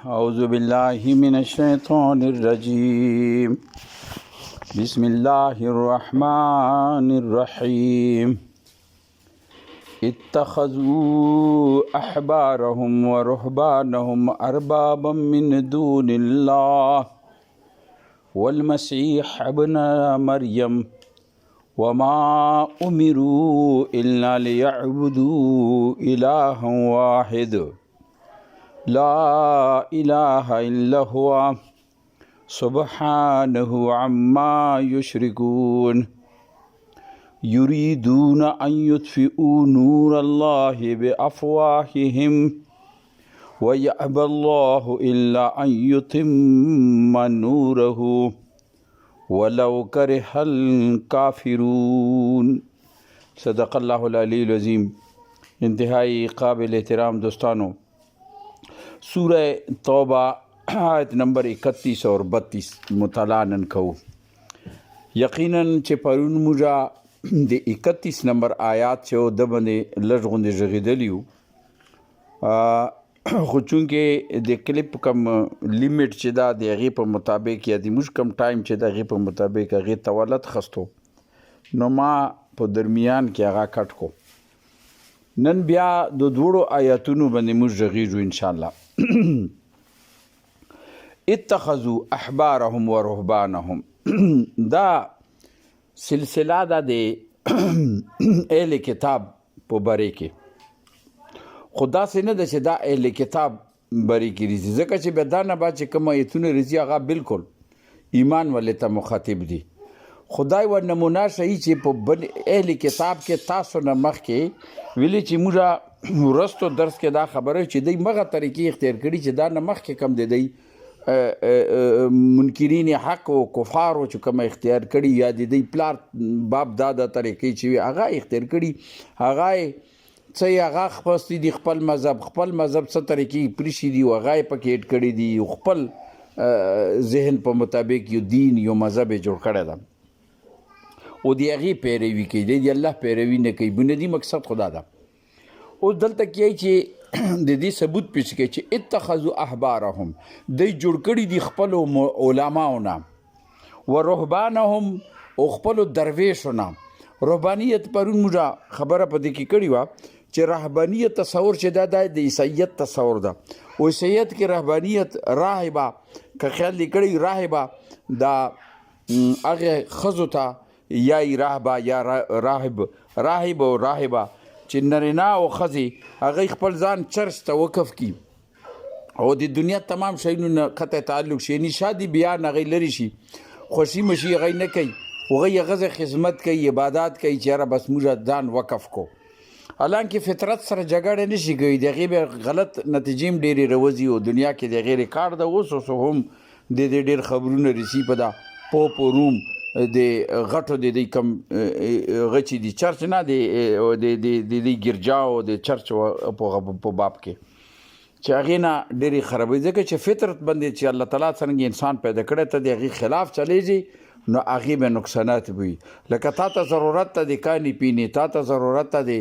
أعوذ بالله من الشيطان الرجيم بسم الله الرحمن الرحيم اتخذوا أحبارهم ورهبانهم أربابا من دون الله والمسيح ابن مريم وما أمروا إلا ليعبدوا إلها واحد لا إله إلا هو سبحانه عما يشركون يريدون أن يطفئوا نور الله بأفواههم ويأبى الله إلا أن يتم نوره ولو كره الكافرون. صدق الله العلی العظیم. انتہائی قابل احترام دوستانو، سورہ توبہ آیت نمبر 31 اور 32 مطالعه نن کوو. یقیناً چې پرون موږ د 31 نمبر آیات چې د باندې لږ غوندې غږېدلی وو، خو چونکې د کلیپ کم لیمټ چې دا د هغې په مطابق یا د موږ کم ټایم چې د هغې په مطابق هغې تولد خستو، نو ما په درمیان کې هغه کټ کو. نن بیا د دوړو آیاتونو باندې موږ غږېږو انشاءالله. اتخذوا احبارهم ورهبانهم دا سلسله دا د اهل کتاب په باره کې، خو داسې نه ده چې دا اهل کتاب باره کې راځي، ځکه چې بیا دا نه بعد چې کوم ایتونه راځي هغه بالکل ایمان والے ته مخاطب دي. خدای و نمونه ښیي چې په اهل کتاب کې تاسو نه مخکې ویلي چې موږ وروستو درس کې دا خبره چې دوی مغه طریقې اختیار کړي چې دا نه مخکې کم د دوی منکرین حق او کفارو چې کوم اختیار کړي یا د دوی پلار باب دا د طریقې چې هغه اختیار کړي، هغه څه هغه خپل مذهب څه طریقې پریښي دي او هغه یې پکې اډ کړي دي، خپل ذهن په مطابق یو دین یو مذهب یې جوړ کړی ده او د هغې پیروي کوي، دی د الله پیروي نه کوي. بنیادي مقصد خدا ده. اوس دلته کې چې د دې ثبوت پیش کوي چې اتخذوا احبارهم، دوی جوړ کړي دي خپلو علماو نه، ورهبانهم او خپلو درویشو نه. رهبانیت پرون موږ خبره په دې کې کړې وه چې رهبانیت تصور چې دا د عیسیت تصور ده، او عیسیت کې رهبانیت راهبه که خیال دې کړی راهبه دا هغې ښځو ته یا راهبه یا راهب او راهبه چې نرینه او ښځې هغوی خپل ځان چرچ ته وقف کي او د دنیا تمام شیونو نه قطع تعلق شي، یعنې شادي بیان هغوی لرې شي، خوښي مشي هغوی نه کوي، هغوی هغه خدمت کوي، عبادات کوي چې یاره بس موږ ځان وقف کو. حالانکه فطرت سره جګړه نه شي کوي، د هغې بیا غلط نتیجې هم ډېرې راوځي او دنیا کې د هغې ریکارډ ده. اوس هم د دې ډېر خبرونه رسي په دا پوپ او روم د غټو د دې کم غچې دي چرچ نه د دې ګرجا او د چرچ په باب کې چې هغې نه ډېرې خرابوي، ځکه چې فطرت باندې چې الله تعالی څرنګه انسان پیدا کړی ته د هغې خلاف چلیږي نو هغې به نقصانات وي. لکه تا ته ضرورت ته د کاني پینې، تا ته ضرورت ته د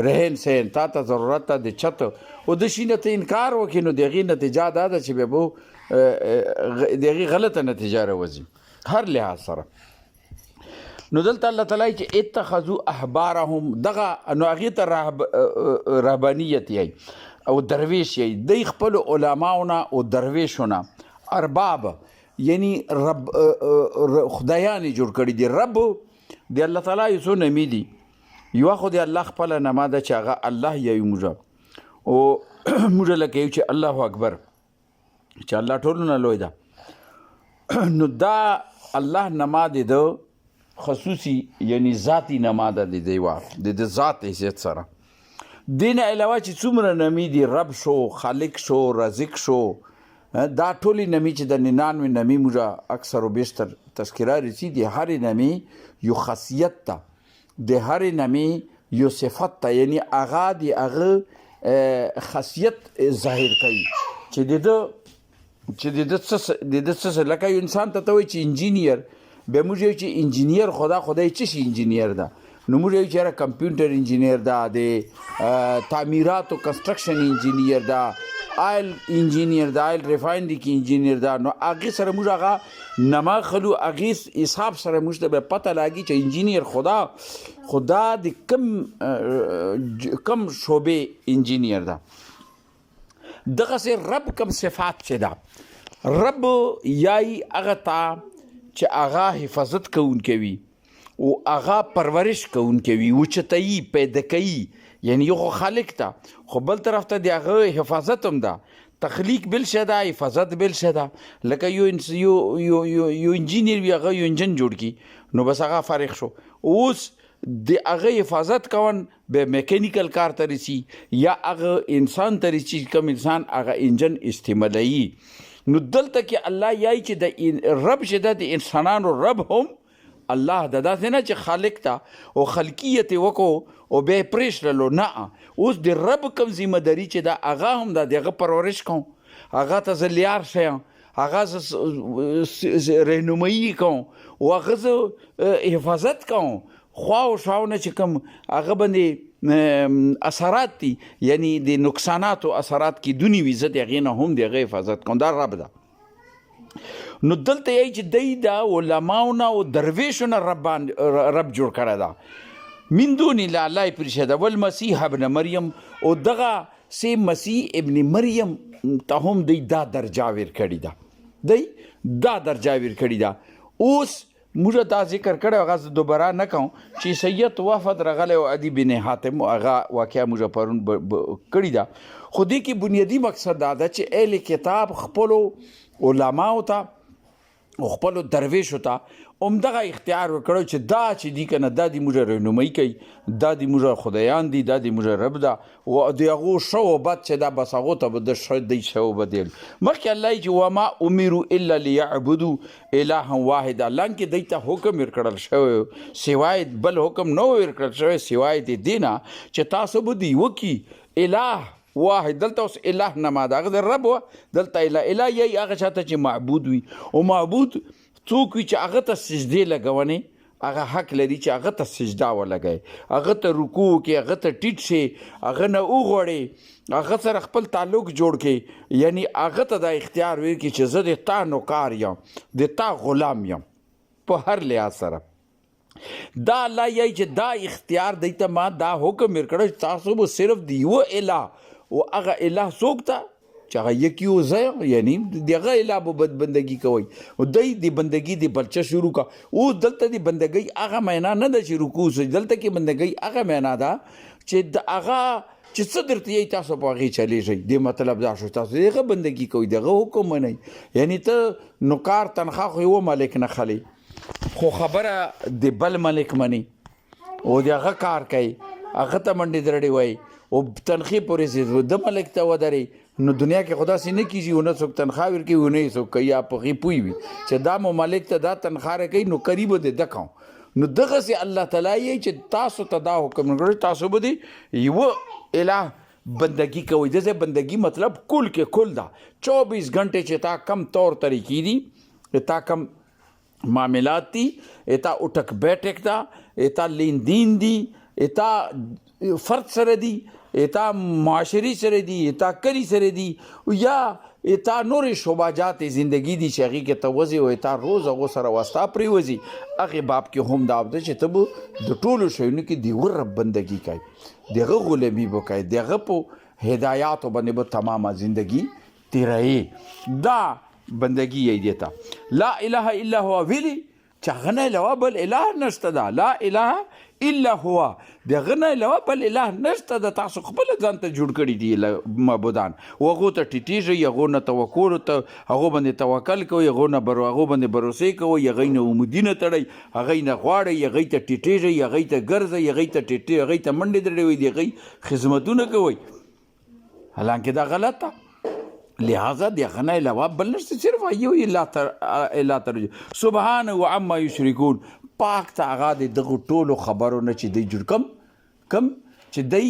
رهن سهن، تا ته ضرورت ته د چت او د شي نه ته انکار وکړي نو د هغې نتیجه دا ده چې بیا به د هغې غلطه نتیجه راوځي هر لحاظ سره. نو دلته الله تعالی چې اتخذوا احبارهم دغه نو هغې ته رهبانیت یی او درویش یی، دی خپلو علماو نه او درویشو نه ارباب یعنی رب خدایان جوړ کړي دي. رب د الله تعالی یو څو نمې دي، یوه خو د الله خپله نما ده چې هغه الله یایو موږ او موږ لکه یو چې الله اکبر چې الله ټولو نه لوی ده. نو دا الله نما د ده خصوصي یعنی ذاتی نما ده د دیوه د ذات حیثیت سره. دې نه علاوه چې څومره نمې دي، رب شو، خالق شو، رازق شو، دا ټولې نمې چې د 99 نمې موږ اکثر و بیشتر تذکره رسي، د هرې نمې یو خاصیت ته، د هرې نمې یو صفت ته، یعنی هغه د هغه خاصیت ظاهر کوي چې د ده څه لکه یو انسان ته وایي چې انجینیر، بیا موږ یو چې انجینیر خدای څه شي انجینیر ده، نو موږ یو چې کمپیوټر انجینیر ده، د تعمیرات او کنسټرکشن انجینیر ده، آیل انجینیر دا آیل ریفاینری کې انجینیر دا نو هغې سره موږ هغه نما خلو هغې حساب سره موږ ته به پته لګي چې انجینیر خدا د کم شعبې انجینیر ده. دغسې رب کم صفات چې ده رب یای هغه ته چې هغه حفاظت کوونکی وي او هغه پرورش کوونکی وي اوچتوي پیدا کوي یعنی یو خالق ته خو بل طرف ته د هغه حفاظت هم ده. تخلیق بل شی ده حفاظت بل شی ده. لکه یو انجینیر وي هغه یو انجن جوړ کړي نو بس هغه فارغ شو اوس د هغه حفاظت کون به میکانیکل کار ته رسي یا هغه انسان ته رسي کوم انسان هغه انجن استعمالوي. نو دلته کې الله یای چې د رب چې د انسانانو رب هم الله د داسې نه چې خالق ته او خلقیت وکړو او بیا پرېښللو نه اوس د رب کوم ذمه داري چې دا هغه هم د هغه پرورش کوم هغه ته زه لیار شیم هغه رهنمایي کوم او هغه زه حفاظت کوم خوا او شاونه چې کوم هغه باندې اثرات دي یعنی د نقصانات او اثرات کې دونی وي زه د هغې نه هم د هغه حفاظت کوم دا رب ده. نو دلته یې چې دی دا علماونه او درویشونه رب جوړ کړی ده من دون الله پرېښی ده والمسیح ابن مریم او دغه سي مسیح ابن مریم ته هم دی دا درجه ورکړې ده اوس موږ دا ذکر کړی هغه زه دوباره نه کوم چې سید وفد راغلی او عدي بن حاتم هغه واقعه موږ پرون کړې ده خو دې کې بنیادي مقصد دا ده چې اهل کتاب خپلو علماو ته او خپلو درویشو ته همدغه اختیار وکړو چې دا چې دي که نه دا د موږ رهنمایي کوي دا د موږ خدایان دي دا د موږ رب ده او د هغو ښه و بد چې دا بس هغو ته به د دی ښه و بد ویل. مخکې الله چې وما امروا الا لیعبدوا الها واحده لانکې دوی ته حکم ورکړل شوی سوای بل حکم نه ورکړل شوی سوای د دې نه چې تاسو به د یوه کې اله واحد دلته اوس اله نه ما ده هغه د رب و دلته اله یې هغه چاته چې معبود وي او معبود څوک وي چې هغه ته سجدې لګونې هغه حق لري چې هغه ته سجده ولګوي هغه ته رکوع کې هغه ته ټیټ شي هغه نه وغواړي هغه سره خپل تعلق جوړ کړي یعنی هغه ته دا اختیار ورکړي چې زه د تا نوکار یم د تا غلام یم په هر لحاظ سره. دا الله یې چې دا اختیار دی ته ما دا حکم ورکړی تاسو به صرف د یوه اله او هغه اله څوک ته چې هغه یکی وزه یعنی د هغه اله به بندګي کوئ او دی د بندګي د بلچه شروع کا اوس دلته د بندګۍ هغه معنا نه ده چې رکوع سي دلته کې بندګۍ هغه معنا ده چې د هغه چې څه درته یې تاسو په هغې چلیږئ د مطلب دا شو تاسو د هغه بندګي کوئ د هغه حکم منئ یعنی ته نوکار تنخواه خو یوه ملک نه خلی خو خبره د بل ملک مني او د هغه کار کوي هغه ته منډې درړې وایي او تنخې پورې سي د ملک ته ودرې نو دنیا کې خدا سي نه کیږي ونه څوک تنخواه ورکوي ونه یې څوک کوي یا په هغې پوه وي چې دا مملک ته دا تنخواه راکوي نو قریب د ده کوم نو دغسې الله تعالی یې چې تاسو ته دا حکم کړی تاسو به د یوه اله بندگی کوئ دغه بندگی مطلب کل کې کل دا 24 घंटे چې تا کم طور طریقې دي تا کم معاملات دي اتا اٹھک بیٹھک دا اتا لین دین دی اتا فرد سره دی اتا معاشري سره دی اتا کلی سره دی یا اتا نور شوباجات زندگی دی چې هغې کې توزي او اتا روز هغو سره واسطه پرېوځي هغې باب کې هم دا ده چې ته به د ټولو شیونو کې د یوه رب بندګي کوي د هغه غلامي به کوي د هغه په هدایاتو باندې به تمامه زندگی تیروي دا بندگی یې دیتا لا اله الا هو ویلی چې هغه نه علاوه بل اله نشته ده لا اله الا هو د هغه نه علاوه بل اله نشته ده تاسو خپله ځان ته جوړ کړي دي معبودان هغو ته ټیټېږئ هغو نه توکل هغو باندې توکل کوئ هغو باندې بروسې کوئ هغوی نه امیدي نه تړئ هغوی نه غواړئ هغوی ته ټیټېږئ هغوی ته ګرځئ هغوی ته منډې درړوئ د هغوی خدمتونه کوئ حالانکې دا غلط ده لہذا د هغه نه علاوه بل نشته صرف یو الله تعالی سبحانه و عما یشرکون پاک ته هغه د دغو ټولو خبرو نه چې دی جوړ کم چې دی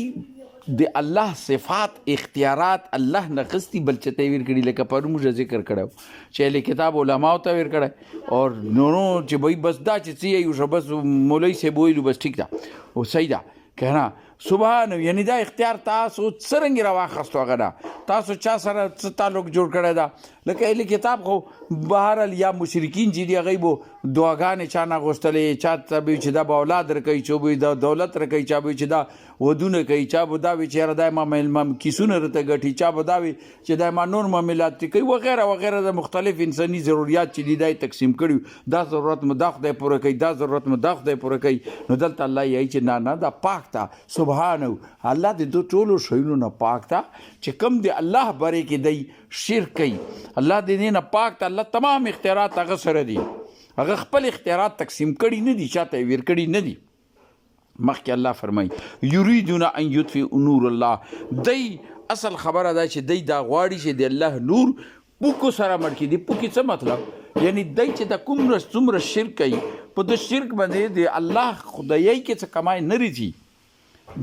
د الله صفات اختیارات الله نه اخیستي بل چاته یې ورکړي لکه پرون موږ ذکر کړی چې اهل کتاب علماو ته ورکړی او نورو چې وایي بس دا چې څه یې بس مولوي صاحب ویلو بس ټیک ده او صحیح ده که نه سبحان یعنی دا اختیار تاسو څرنګه راواخستو هغه ده تاسو چا سره څه تعلق جوړ کړی ده لکه اهل کتاب خو بهرحال یا مشرکین چې دي هغوی به دعاګانې چا نه غوښتلې چا ته به چې دا به اولاد راکوي چا به دا دولت راکوي چا به چې دا ودونه کوي چا به دا وي چې یاره دا ما کیسونه راته ګټي چا به دا وي چې دا ما نور معاملات کوي وغیره وغیره د مختلف انساني ضروریات چې دي دا یې تقسیم کړي دا ضرورت مو دا خدای پوره کوي دا ضرورت مو دا خدای پوره کوي نو دلته الله یې چې نه دا پاک ته سبحانه الله د دو ټولو شیونو نه پاک ته چې کوم دی الله باره کې دی شرک کوي الله د دې نه پاک ته الله تمام اختیارات هغه سره دي هغه خپل اختیارات تقسیم کړي نه دي چاته ویر کړي نه دي مخکې الله فرمایي یریدون ان یطفئوا نور الله دی اصل خبره ده چې دی دا غواړي چې د الله نور پوکو سره مړ کړي دي پوکي څه مطلب یعنی دی چې د کوم څومره شرک کوي په د شرک باندې د الله خدایي کې څه کمای نه رځي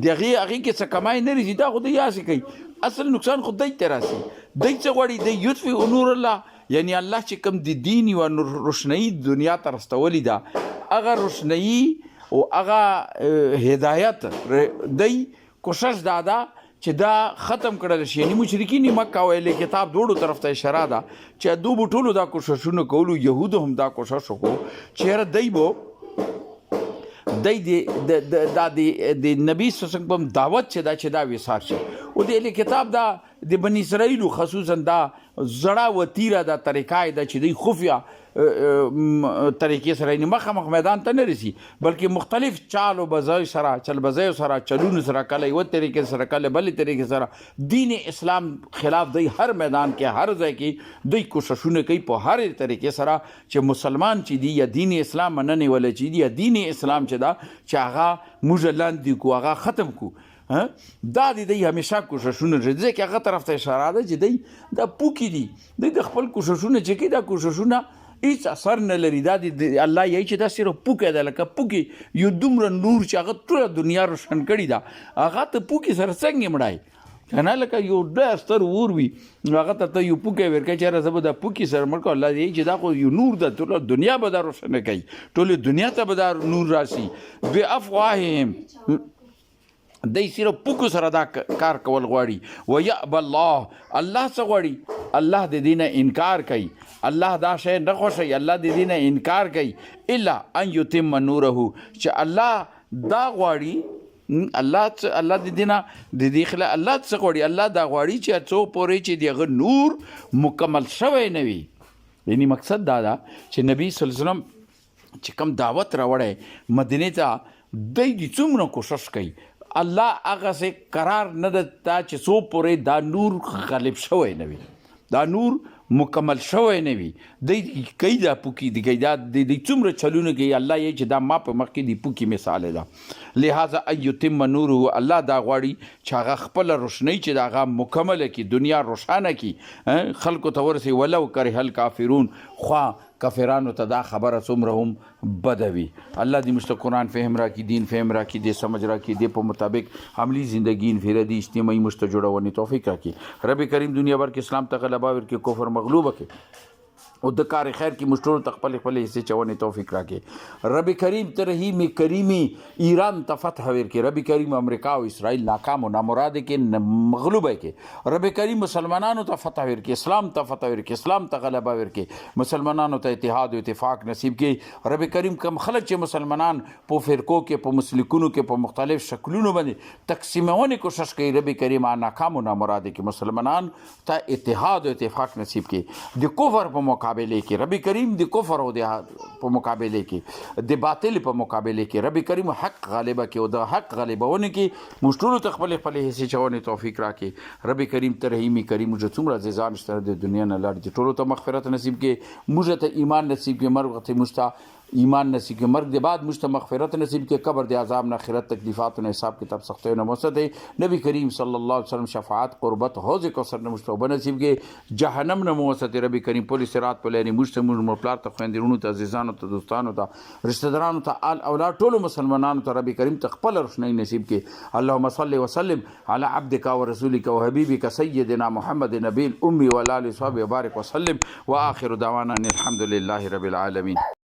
دغه هغه کې څه کمای نه رځي دا خدای یاسي کوي اصل نقصان خدای ته راسي دی څه غواړي دی یطفئ نور الله یعنی الله چې کوم د دین او روشنايي دنیا ته رستولي ده هغه روشنايي او هغه هدایت دی کوشش دادا چې دا ختم کړل شي یعنی مشرکین مکه او اهل کتاب دوړو طرف ته اشاره ده چې دو بټولو دا کوششونه کولو يهودو هم دا کوشش وکړو چې دایبو دای د نبی صلی الله علیه وسلم دعوت چې دا وسار شي او د اهل کتاب دا د بنی اسرائیل خصوصا دا زړه وتیره دا طریقه ده چې دی خفیا طریقې سره یې مخامخ میدان ته نه رسي بلکې مختلف چال و بزای سره چل بزای سره چلون سره کله یو طریقې سره کله بلې طریقې سره دین اسلام خلاف دی هر میدان کې هر ځای کې دوی کوششونه کوي په هر طریقې سره چې مسلمان چې دی یا دین اسلام مننې ولا چې دی یا دین اسلام چې دا چې هغه موږ لاندې کو هغه ختم کو دا دی همیشه کوششونه ځکه چې هغه طرف ته اشاره ده چې دی دا پوکي دي د خپل کوششونه چې کوي دا کوششونه هیڅ اثر نه لري دا د الله یې چې دا صرف پوکه ده لکه پوکي یو دومره نور چې هغه ټوله دنیا روشن کړې ده هغه ته پوکي سره څنګه مړای کنه لکه یو ډېر ستر اور وي هغه ته یو پوکه ورکړي چې زه به دا پوکي سره مړ کړم الله دې چې دا خو یو نور ده ټوله دنیا به دا روشن کوي ټوله دنیا ته به دا نور راشي بافواههم دی صرف پوکو سره دا کار کول غواړي ويأبى الله څه غواړي الله د دې نه انکار کوي الله دا شی نه خوښوي الله د دې نه انکار کوي الا ان یتم نوره چې الله دا غواړي الله د دې نه د دې خلا الله څه غواړي الله دا غواړي چې څو پورې چې دغه نور مکمل شوی نه وي یعنی مقصد دا ده چې نبی صلی الله علیه وسلم چې کوم دعوت راوړی مدینه ته دی څومره کوشش کوي الله هغه سه قرار نه دتا چې څو پورې دا نور غالب شوی نه وي دا نور مکمل شوی نه وي دی کوي دا پوکي دی کوي دا د څومره چلونه کوي الله یې چې دا ما په مخ کې دی پوکي مثال ده لہذا ایتم نوره الله دا غواړي چې هغه خپل روشنی چې دا هغه مکمل کی دنیا روشانه کی خلکو ته ورسي ولو کرهل کافرون خوا کافرانو ته دا خبره څومره هم بدوي الله دې مشت قرآن فهم را کی دین فهم را کی دې سمجھ را کی دې په مطابق عملی زندگی انفرادی اجتماعی مشت جوړونې توفیق را کی رب کریم دنیا بھر کې اسلام ته غلبه ورکړي کفر مغلوب کړي او د کار خیر کی مشتور تخپل خپل حصے چونه توفیق راکې رب کریم ترحیم کریمی ایران ته فتح ورکې رب کریم امریکا او اسرائیل ناکام او نامراد کې مغلوب کې رب کریم مسلمانانو ته فتح ورکې اسلام ته فتح ورکې اسلام ته غلبه ورکې مسلمانانو ته اتحاد او اتفاق نصیب کې رب کریم کم خلک چې مسلمانان په فرقو کې په مسلکونو کې په مختلف شکلونو باندې تقسیمونه کوشش کوي رب کریم ناکام او نامراد کې مسلمانان ته اتحاد او اتفاق نصیب کې د کفر په مقابله کې رب کریم د کفر او د په مقابله کې د باطل په مقابله کې رب کریم حق غالبه کې او د حق غالبونه کې مشتور تخپل خپل حصے چونه توفیق راکې رب کریم ترحیمی کریم جو څومره ځان شته د دنیا نه لړ دي ټولو ته مغفرت نصیب کې موږ ته ایمان نصیب کې مرغ ته مستا ایمان نصیب کې مرګ د بعد مشت مغفرت نصیب کې قبر د عذاب نه آخرت تکلیفات او حساب کتاب سختي نه موسد نبی کریم صلی الله علیه وسلم شفاعت قربت حوض کوثر نه مشتوب نصیب کې جهنم نه موسد ربی کریم پولیس رات په لري مشت مر پلار ته خويندرونو ته عزیزانو ته دوستانو ته رشتہ دارانو ته آل اولاد ټولو مسلمانانو ته ربی کریم تخپل روشنی نصیب کې اللهم صل وسلم علی عبدک ورسولک وحبیبک سیدنا محمد نبی الامي وعلى اله وصحبه وبارك وسلم واخر دعوانا الحمد لله رب العالمين.